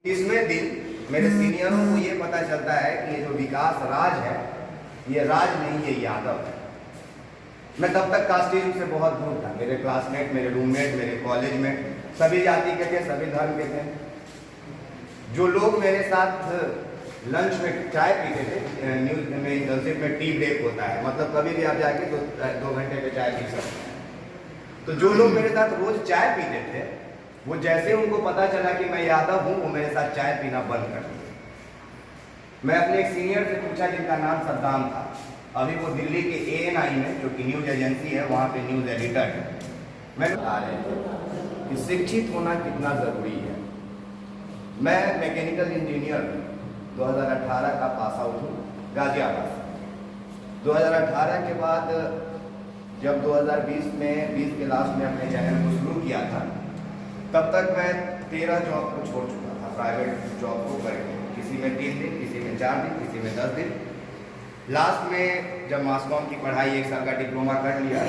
30वें दिन मेरे सीनियरों को ये पता चलता है कि ये जो विकास राज है, ये राज नहीं, ये यादव है। मैं तब तक कास्टिज्म से बहुत दूर था। मेरे क्लासमेट, मेरे रूममेट, मेरे कॉलेज में सभी जाति के थे, सभी धर्म के थे। जो लोग मेरे साथ लंच में चाय पीते थे, न्यूज में इंटर्नशिप में टी ब्रेक होता है, मतलब कभी भी आप जाके 2 घंटे पे चाय पी सकते हैं। तो जो लोग मेरे साथ रोज चाय पीते थे, वो जैसे उनको पता चला कि मैं यादव हूं, वो मेरे साथ चाय पीना बंद कर दिए। मैं अपने एक सीनियर से पूछा जिनका नाम सद्दाम था। अभी वो दिल्ली के ANI में, जो कि न्यूज एजेंसी है, वहाँ पे न्यूज एडिटर है। मैं बता रहे थे कि शिक्षित होना कितना ज़रूरी है। मैं मैकेनिकल इंजीनियर 2018 का पास आउट हूँ, गाजियाबाद से। 2018 के बाद जब 2020 में 20 के लास्ट में अपने चैनल को शुरू किया था, तब तक मैं 13 जॉब को छोड़ चुका था, प्राइवेट जॉब को करके। किसी में 3 दिन, किसी में 4 दिन, किसी में 10 दिन। लास्ट में जब मास कॉम की पढ़ाई 1 साल का डिप्लोमा कर लिया,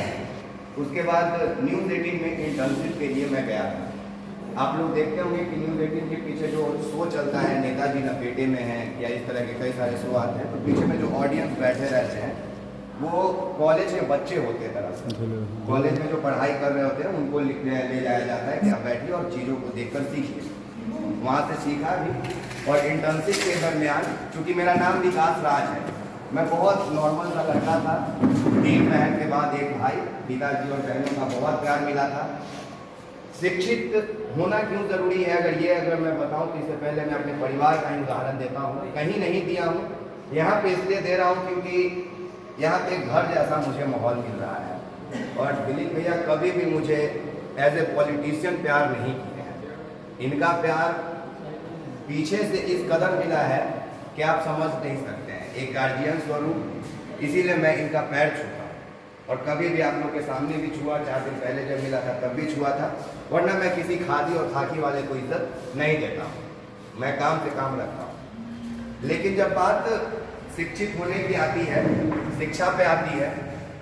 उसके बाद न्यूज़ 18 में इंटर्नशिप के लिए मैं गया था। आप लोग देखते होंगे कि न्यूज़ 18 के पीछे जो शो चलता है, नेताजी लपेटे में हैं, या इस तरह के कई सारे शो आते हैं, तो पीछे में जो ऑडियंस बैठे रहते हैं वो कॉलेज के बच्चे होते हैं। दरअसल कॉलेज में जो पढ़ाई कर रहे होते हैं उनको ले जाया जाता है कि आप बैठिए और चीज़ों को देखकर सीखिए। वहाँ से सीखा भी। और इंटर्नशिप के दरमियान, चूँकि मेरा नाम विकास राज है, मैं बहुत नॉर्मल सा लड़का था। 3 बहन के बाद एक भाई, पिताजी और बहनों का बहुत प्यार मिला था। शिक्षित होना क्यों ज़रूरी है, अगर मैं बताऊँ तो इससे पहले मैं अपने परिवार का ही उदाहरण देता हूँ। कहीं नहीं दिया हूँ, यहाँ पे इसलिए दे रहा हूँ क्योंकि यहाँ पे घर जैसा मुझे माहौल मिल रहा है। और दिलीप भैया कभी भी मुझे एज ए पॉलिटिशियन प्यार नहीं किए हैं। इनका प्यार पीछे से इस कदर मिला है कि आप समझ नहीं सकते हैं। एक गार्जियन स्वरूप, इसीलिए मैं इनका पैर छूता हूँ। और कभी भी आप लोग के सामने भी छुआ, 4 दिन पहले जब मिला था तब भी छुआ था। वरना मैं किसी खादी और खाकी वाले को इज्जत नहीं देता हूँ, मैं काम से काम रखता हूँ। लेकिन जब बात शिक्षित होने की आती है, शिक्षा पे आती है,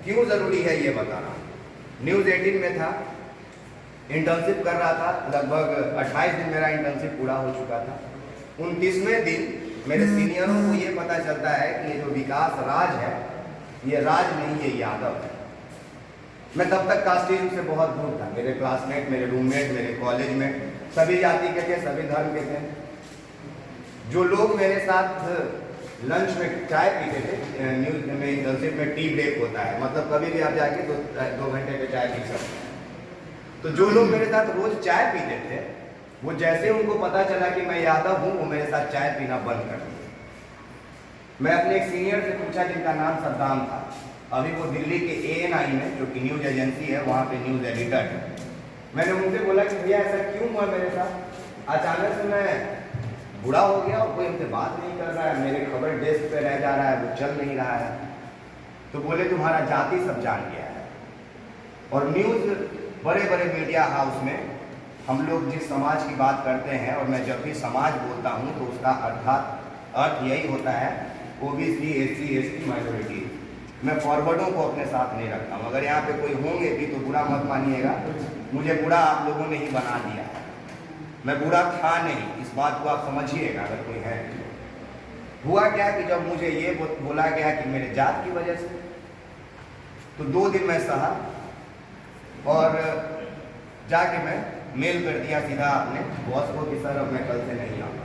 क्यों ज़रूरी है ये बताना। न्यूज़ 18 में था, इंटर्नशिप कर रहा था। लगभग 28 दिन मेरा इंटर्नशिप पूरा हो चुका था। 29वें दिन मेरे सीनियरों को ये पता चलता है कि ये जो विकास राज है, ये राज नहीं, ये यादव है। मैं तब तक कास्टिज्म से बहुत दूर था। मेरे क्लासमेट, मेरे रूममेट, मेरे कॉलेज में सभी जाति के थे, सभी धर्म के थे। जो लोग मेरे साथ लंच में चाय पीते थे, न्यूज में इंटर्नशिप में टी ब्रेक होता है, मतलब कभी भी आप जाके 2 घंटे पे चाय पी सकते हैं। तो जो लोग मेरे साथ रोज चाय पीते थे, वो जैसे उनको पता चला कि मैं यादव हूँ, वो मेरे साथ चाय पीना बंद कर दिए। मैं अपने एक सीनियर से पूछा जिनका नाम सद्दाम था। अभी वो दिल्ली के ANI में, जो कि न्यूज एजेंसी है, वहाँ पे न्यूज एडिटर है। मैंने उनसे बोला कि भैया ऐसा क्यों हुआ मेरे साथ, अचानक से मैं बूढ़ा हो गया और कोई हमसे बात नहीं कर रहा है, मेरे खबर डेस्क पे रह जा रहा है, वो चल नहीं रहा है। तो बोले तुम्हारा जाति सब जान गया है। और न्यूज़ बड़े बड़े मीडिया हाउस में हम लोग जिस समाज की बात करते हैं, और मैं जब भी समाज बोलता हूँ तो उसका अर्थ यही होता है OBC, SC, ST, माइनॉरिटी। मैं फॉरवर्डों को अपने साथ नहीं रखता हूँ। अगर यहाँ पे कोई होंगे भी तो बुरा मत मानिएगा, मुझे बुरा आप लोगों ने ही बना दिया है। मैं बुरा था नहीं, इस बात को आप समझिएगा अगर कोई है। हुआ क्या कि जब मुझे ये बोला गया कि मेरे जात की वजह से, तो 2 दिन मैं सहा और जाके मैं मेल कर दिया सीधा अपने बॉस को कि सर अब मैं कल से नहीं आऊँगा।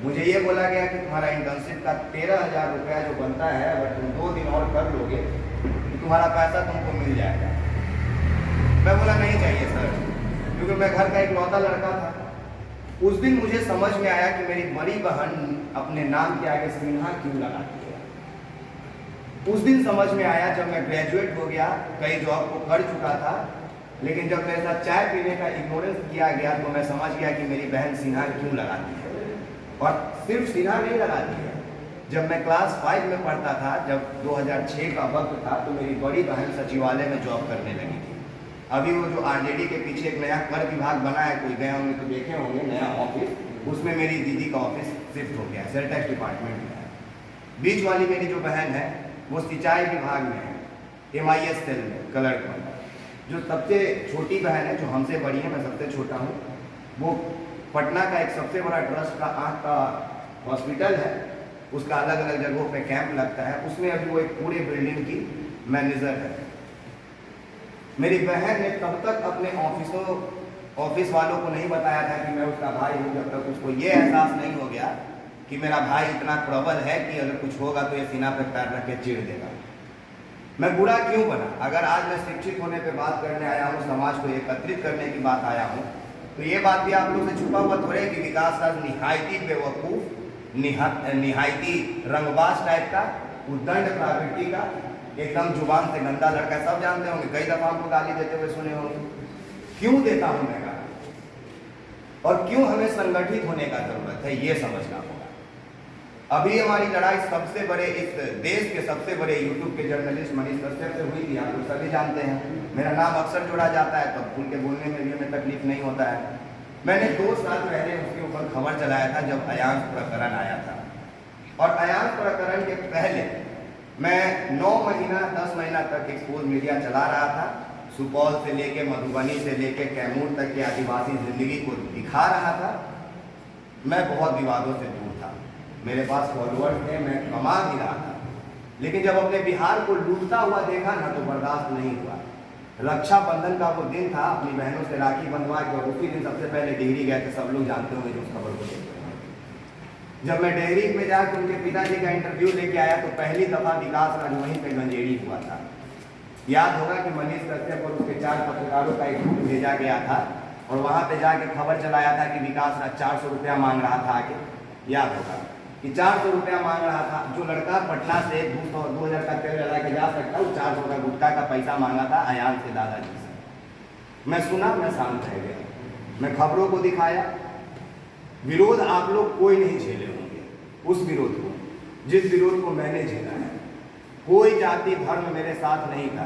मुझे ये बोला गया कि तुम्हारा इंटर्नशिप का 13,000 रुपया जो बनता है, अगर तुम 2 दिन और कर लोगे तो तुम्हारा पैसा तुमको मिल जाएगा। मैं बोला नहीं चाहिए सर, क्योंकि मैं घर का एक लौता लड़का था। उस दिन मुझे समझ में आया कि मेरी बड़ी बहन अपने नाम के आगे सिन्हा क्यों लगाती है। उस दिन समझ में आया जब मैं ग्रेजुएट हो गया, कई जॉब को कर चुका था, लेकिन जब मेरे साथ चाय पीने का इग्नोरेंस किया गया तो मैं समझ गया कि मेरी बहन सिन्हा क्यों लगाती है। और सिर्फ सिन्हा नहीं लगाती है। जब मैं क्लास 5 में पढ़ता था, जब 2006 का वक्त था, तो मेरी बड़ी बहन सचिवालय में जॉब करने लगी थी। अभी वो जो RJD के पीछे एक नया कर विभाग बना है, कोई गए होंगे तो देखे होंगे, नया ऑफिस, उसमें मेरी दीदी का ऑफिस शिफ्ट हो गया, सेल टैक्स डिपार्टमेंट में है। बीच वाली मेरी जो बहन है वो सिंचाई विभाग में है, MIS सेल में क्लर्क में। जो सबसे छोटी बहन है, जो हमसे बड़ी है, मैं सबसे छोटा हूँ, वो पटना का एक सबसे बड़ा ट्रस्ट का आँख का हॉस्पिटल है, उसका अलग अलग जगहों पे कैंप लगता है, उसमें अभी वो एक पूरे बिल्डिंग की मैनेजर है। मेरी बहन ने तब तक अपने ऑफिस वालों को नहीं बताया था कि मैं उसका भाई हूँ, जब तक उसको ये एहसास नहीं हो गया कि मेरा भाई इतना प्रबल है कि अगर कुछ होगा तो ये सीना पे पैर रख के चीर देगा। मैं बुरा क्यों बना? अगर आज मैं शिक्षित होने पे बात करने आया हूँ, समाज को एकत्रित करने की बात आया हूँ, तो ये बात भी आप लोग से छुपा हुआ थोड़े कि विकास राज निहायती बेवकूफ, निहायती रंगबाज टाइप का, उद्दंड प्रवृत्ति का, एकदम जुबान से गंदा लड़का, सब जानते होंगे, कई दफा हमको गाली देते हुए सुने होंगे। क्यों देता हूं मैं गाली और क्यों हमें संगठित होने का जरूरत है, ये समझना होगा। अभी हमारी लड़ाई सबसे बड़े, इस देश के सबसे बड़े यूट्यूब के जर्नलिस्ट मनीष कश्यप से हुई थी, आप लोग सभी जानते हैं। मेरा नाम अक्सर जोड़ा जाता है, तो खुल के बोलने में भी हमें तकलीफ नहीं होता है। मैंने 2 साल पहले उसके ऊपर खबर चलाया था जब अयांश प्रकरण आया था, और अयांश प्रकरण के पहले मैं 9 महीना 10 महीना तक एक्सपोज मीडिया चला रहा था। सुपौल से लेके मधुबनी से लेके कैमूर तक की आदिवासी जिंदगी को दिखा रहा था। मैं बहुत विवादों से दूर था, मेरे पास फॉलोअर्स थे, मैं कमा भी रहा था, लेकिन जब अपने बिहार को लूटता हुआ देखा ना तो बर्दाश्त नहीं हुआ। रक्षाबंधन का वो दिन था, अपनी बहनों से राखी बंधवा के, और उसी दिन सबसे पहले डेहरी गए थे, सब लोग जानते होंगे जो उस खबर को देखते हैं। जब मैं डेहरी में जाकर उनके पिताजी का इंटरव्यू लेके आया तो पहली दफा विकास राज वहीं पे गंजेड़ी हुआ था। याद होगा कि मनीष कश्यप और उसके 4 पत्रकारों का एक ग्रुप भेजा गया था, और वहां पे जाके खबर चलाया था कि विकास राज 400 रुपया मांग रहा था आके। याद होगा कि 400 रुपया मांग रहा था। जो लड़का पटना से 200-2000 का तेल लगा के जा सकता, वो 400 का गुटखा का पैसा मांगा था अयांश के दादाजी से। मैं सुना, मैं शांत रह गया, मैं खबरों को दिखाया। विरोध आप लोग कोई नहीं झेले होंगे, उस विरोध को, जिस विरोध को मैंने झेला है। कोई जाति धर्म मेरे साथ नहीं था।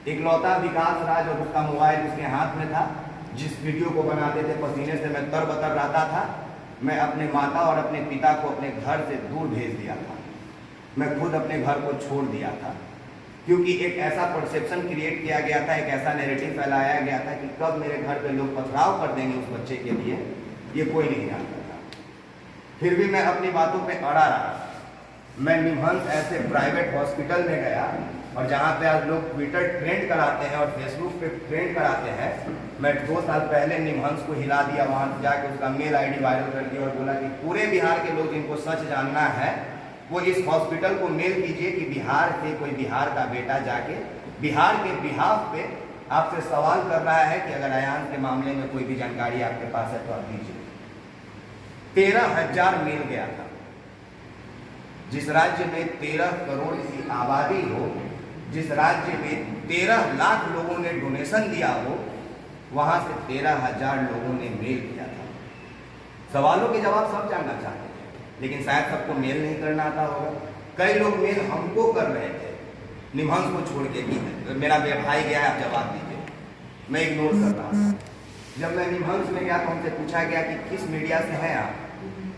इकलौता विकास राज और उसका मोबाइल उसके हाथ में था। जिस वीडियो को बनाते थे पसीने से मैं तरबतर रहता था। मैं अपने माता और अपने पिता को अपने घर से दूर भेज दिया था। मैं खुद अपने घर को छोड़ दिया था, क्योंकि एक ऐसा परसेप्शन क्रिएट किया गया था, एक ऐसा नैरेटिव फैलाया गया था कि कब मेरे घर पे लोग पथराव कर देंगे उस बच्चे के लिए, ये कोई नहीं जानता था। फिर भी मैं अपनी बातों पे अड़ा रहा। मैं निमहंस ऐसे प्राइवेट हॉस्पिटल में गया, और जहाँ पे आज लोग ट्विटर ट्रेंड कराते हैं और फेसबुक पे ट्रेंड कराते हैं, मैं 2 साल पहले निमहंस को हिला दिया। वहाँ से जाके उसका मेल आईडी वायरल कर दिया और बोला कि पूरे बिहार के लोग जिनको सच जानना है वो इस हॉस्पिटल को मेल कीजिए कि बिहार से कोई बिहार का बेटा जाके बिहार के बिहाफ पे आपसे सवाल कर रहा है कि अगर अयांश के मामले में कोई भी जानकारी आपके पास है तो आप दीजिए। 13,000 मेल गया था। जिस राज्य में 13 करोड़ की आबादी हो, जिस राज्य में 13 लाख लोगों ने डोनेशन दिया हो, वहां से 13,000 लोगों ने मेल किया था। सवालों के जवाब सब जानना चाहते थे, लेकिन शायद सबको मेल नहीं करना आता होगा। कई लोग मेल हमको कर रहे थे, निमहंस को छोड़ के कि मेरा भाई गया है, आप जवाब दीजिए। मैं इग्नोर कर रहा था। जब मैं निमहंस में गया तो हमसे पूछा गया कि किस मीडिया से हैं आप?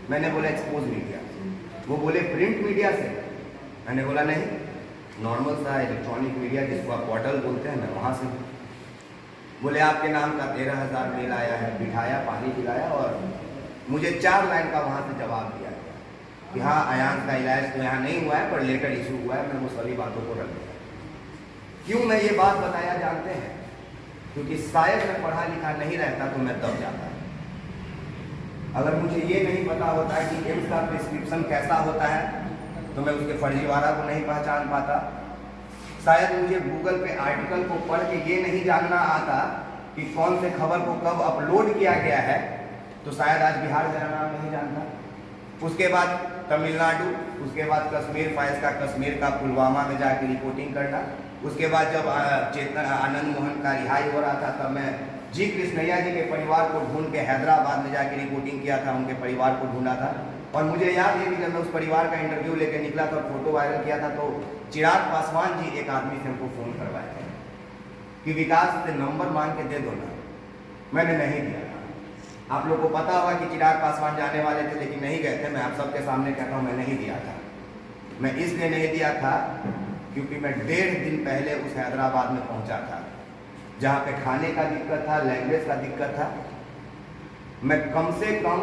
मैंने बोला एक्सपोज मीडिया। वो बोले प्रिंट मीडिया से? मैंने बोला नहीं, नॉर्मल सा इलेक्ट्रॉनिक मीडिया जिसको आप पोर्टल बोलते हैं, मैं वहाँ से। बोले आपके नाम का 13,000 मेल आया है। बिठाया, पानी पिलाया और मुझे 4 लाइन का वहाँ से जवाब दिया गया कि हाँ अयांश का इलाज तो यहाँ नहीं हुआ है पर लेटर इशू हुआ है। मैं वो सभी बातों को रख दिया। क्यों मैं ये बात बताया जानते हैं? क्योंकि शायद मैं पढ़ा लिखा नहीं रहता तो मैं दब जाता। अगर मुझे ये नहीं पता होता कि एम्स का प्रिस्क्रिप्शन कैसा होता है तो मैं उसके फर्जीवाड़ा को नहीं पहचान पाता। शायद मुझे गूगल पे आर्टिकल को पढ़ के ये नहीं जानना आता कि कौन से खबर को कब अपलोड किया गया है, तो शायद आज बिहार मेरा नाम नहीं जानता। उसके बाद तमिलनाडु, उसके बाद कश्मीर फाइल्स का, कश्मीर का पुलवामा में जाके रिपोर्टिंग करना। उसके बाद जब आनंद मोहन का रिहाई हो रहा था तब मैं जी कृष्णैया जी के परिवार को ढूंढ के हैदराबाद में जाके रिपोर्टिंग किया था, उनके परिवार को ढूंढा था। और मुझे याद है कि जब मैं उस परिवार का इंटरव्यू लेकर निकला था और फोटो वायरल किया था तो चिराग पासवान जी एक आदमी से हमको फ़ोन करवाए थे कि विकास से नंबर मांग के दे दो ना। मैंने नहीं दिया था। आप लोग को पता होगा कि चिराग पासवान जाने वाले थे लेकिन नहीं गए थे। मैं आप सबके सामने कहता हूँ मैं नहीं दिया था। मैं इसलिए नहीं दिया था क्योंकि मैं 1.5 दिन पहले उस हैदराबाद में पहुँचा था, जहाँ पे खाने का दिक्कत था, लैंग्वेज का दिक्कत था। मैं कम से कम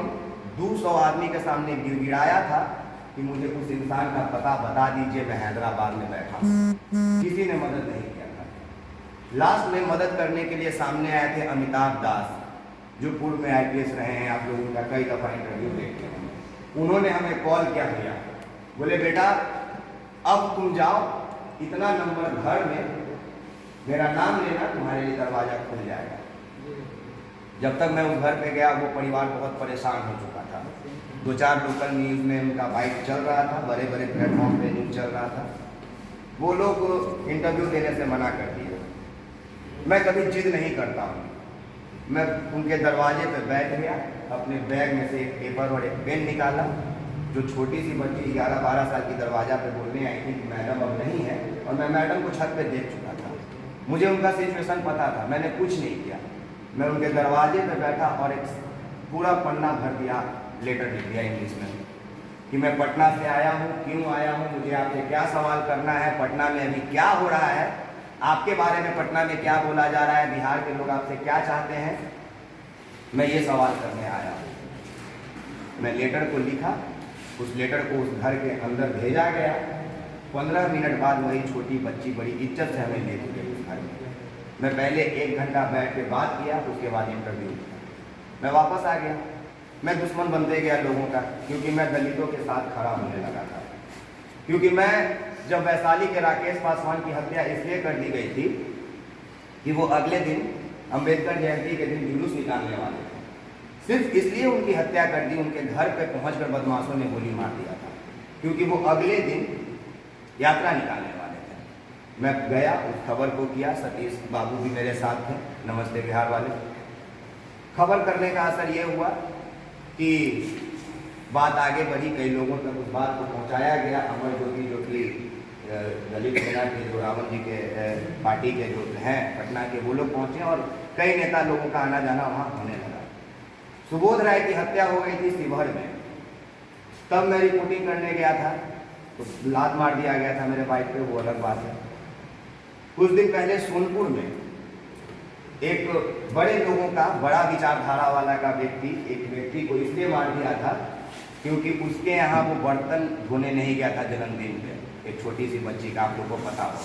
200 आदमी के सामने गिड़गिड़ाया था कि मुझे उस इंसान का पता बता दीजिए, मैं हैदराबाद में बैठा हूँ। किसी ने मदद नहीं किया था। लास्ट में मदद करने के लिए सामने आए थे अमिताभ दास, जो पूर्व में IPS रहे हैं, आप लोगों का कई दफ़ा इंटरव्यू देखते हैं। उन्होंने हमें कॉल क्या किया, बोले बेटा अब तुम जाओ, इतना नंबर घर में मेरा नाम लेना, तुम्हारे लिए दरवाज़ा खुल जाएगा। जब तक मैं उस घर पे गया वो परिवार बहुत परेशान हो चुका था। 2-4 लोकल न्यूज़ में उनका बाइट चल रहा था, बड़े बड़े प्लेटफॉर्म पे न्यूज़ चल रहा था। वो लोग इंटरव्यू देने से मना कर दिए। मैं कभी जिद नहीं करता हूँ। मैं उनके दरवाजे पे बैठ गया, अपने बैग में से एक पेपर और एक पेन निकाला। जो छोटी सी बच्ची 11-12 साल की दरवाजा पे बोलने आई थी कि मैडम अब नहीं है, और मैं मैडम को छत पे देख चुका था। मुझे उनका सिचुएशन पता था, मैंने कुछ नहीं किया। मैं उनके दरवाजे पे बैठा और एक पूरा पन्ना भर दिया, लेटर लिख दिया इंग्लिश में कि मैं पटना से आया हूँ, क्यों आया हूँ, मुझे आपसे क्या सवाल करना है, पटना में अभी क्या हो रहा है, आपके बारे में पटना में क्या बोला जा रहा है, बिहार के लोग आपसे क्या चाहते हैं, मैं ये सवाल करने आया हूँ। मैं लेटर को लिखा, उस लेटर को उस घर के अंदर भेजा गया। 15 मिनट बाद वही छोटी बच्ची बड़ी इज्जत से हमें ले चुके उस घर में। मैं पहले 1 घंटा बैठ के बात किया, उसके बाद इंटरव्यू। मैं वापस आ गया। मैं दुश्मन बनते गया लोगों का, क्योंकि मैं दलितों के साथ खड़ा होने लगा था। क्योंकि मैं जब वैशाली के राकेश पासवान की हत्या इसलिए कर दी गई थी कि वो अगले दिन अंबेडकर जयंती के दिन जुलूस निकालने वाले थे, सिर्फ इसलिए उनकी हत्या कर दी। उनके घर पर पहुंचकर बदमाशों ने गोली मार दिया था, क्योंकि वो अगले दिन यात्रा निकालने वाले थे। मैं गया, उस खबर को किया। सतीश बाबू भी मेरे साथ थे, नमस्ते बिहार वाले। खबर करने का असर ये हुआ कि बात आगे बढ़ी, कई लोगों तक उस बात को पहुंचाया गया। अमर ज्योति जो कि दलित सेना के, जो रावण जी के पार्टी के जो हैं पटना के, वो लोग पहुंचे और कई नेता लोगों का आना जाना वहाँ होने लगा। सुबोध राय की हत्या हो गई थी शिवहर में, तब मैं रिपोर्टिंग करने गया था, तो लात मार दिया गया था मेरे बाइक पे, वो अलग बात है। कुछ दिन पहले सोनपुर में एक बड़े लोगों का, बड़ा विचारधारा वाला का एक व्यक्ति को इसलिए मार दिया था क्योंकि उसके यहाँ वो बर्तन धोने नहीं गया था जन्मदिन पे, एक छोटी सी बच्ची का, आप लोगों को पता हो,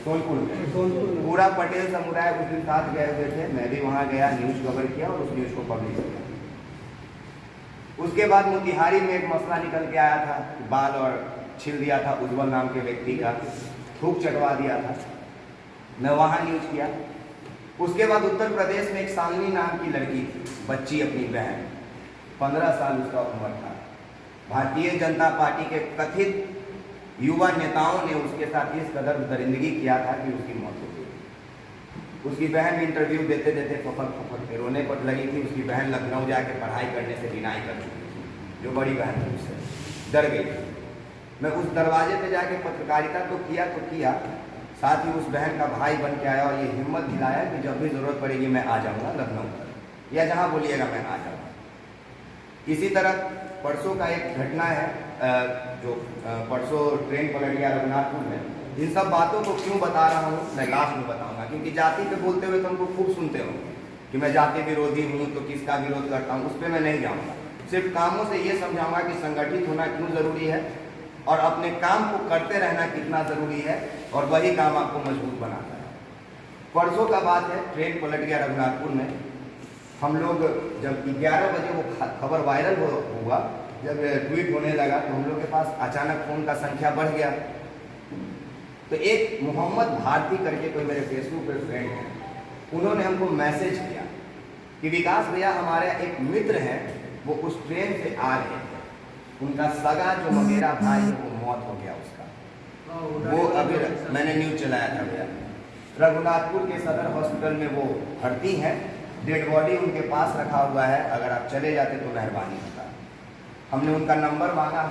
सोनपुर में। पूरा पटेल समुदाय उस दिन साथ गए हुए थे, मैं भी वहाँ गया, न्यूज़ कवर किया और उस न्यूज़ को पब्लिश किया। उसके बाद मोतिहारी में एक मसला निकल के आया था, बाल और छील दिया था उज्जवल नाम के व्यक्ति का, थूक चटवा दिया था, मैं वहाँ न्यूज़ किया। उसके बाद उत्तर प्रदेश में एक शालिनी नाम की लड़की थी, बच्ची, अपनी बहन, 15 साल उसका उम्र था। भारतीय जनता पार्टी के कथित युवा नेताओं ने उसके साथ इस कदर दरिंदगी किया था कि उसकी मौत हो गई। उसकी बहन इंटरव्यू देते देते फफक के रोने पर लगी थी। उसकी बहन लखनऊ जाके पढ़ाई करने से डिनाई कर चुकी थी, जो बड़ी बहन थी उससे डर गई थी। मैं उस दरवाजे पे जाके पत्रकारिता तो किया, साथ ही उस बहन का भाई बन के आया और ये हिम्मत दिलाया कि जब भी ज़रूरत पड़ेगी मैं आ जाऊँगा लखनऊ पर, या जहाँ बोलिएगा मैं आ जाऊँगा। इसी तरह परसों का एक घटना है, जो परसों ट्रेन पलट गया रघुनाथपुर में। इन सब बातों को क्यों बता रहा हूँ मैं लास्ट में बताऊँगा, क्योंकि जाति पे बोलते हुए तो हमको खूब सुनते होंगे कि मैं जाति विरोधी हूँ, तो किसका विरोध करता हूँ, उस पर मैं नहीं जाऊँगा। सिर्फ कामों से ये समझाऊँगा कि संगठित होना क्यों ज़रूरी है और अपने काम को करते रहना कितना ज़रूरी है, और वही काम आपको मजबूत बनाता है। परसों का बात है, ट्रेन पलट गया रघुनाथपुर में। हम लोग जब 11 बजे वो खबर वायरल हुआ, जब ट्वीट होने लगा, तो हम लोग के पास अचानक फ़ोन का संख्या बढ़ गया। तो एक मोहम्मद भारती करके कोई मेरे फेसबुक पर फ्रेंड है, उन्होंने हमको मैसेज किया कि विकास भैया, हमारे एक मित्र हैं, वो उस ट्रेन से आ रहे थे, उनका सगा जो मेरा भाई है वो मौत हो गया उसका। वो अभी मैंने न्यूज़ चलाया था भैया, रघुनाथपुर के सदर हॉस्पिटल में वो भर्ती हैं, डेड बॉडी उनके पास रखा हुआ है, अगर आप चले जाते तो मेहरबानी होता। हमने उनका नंबर मांगा।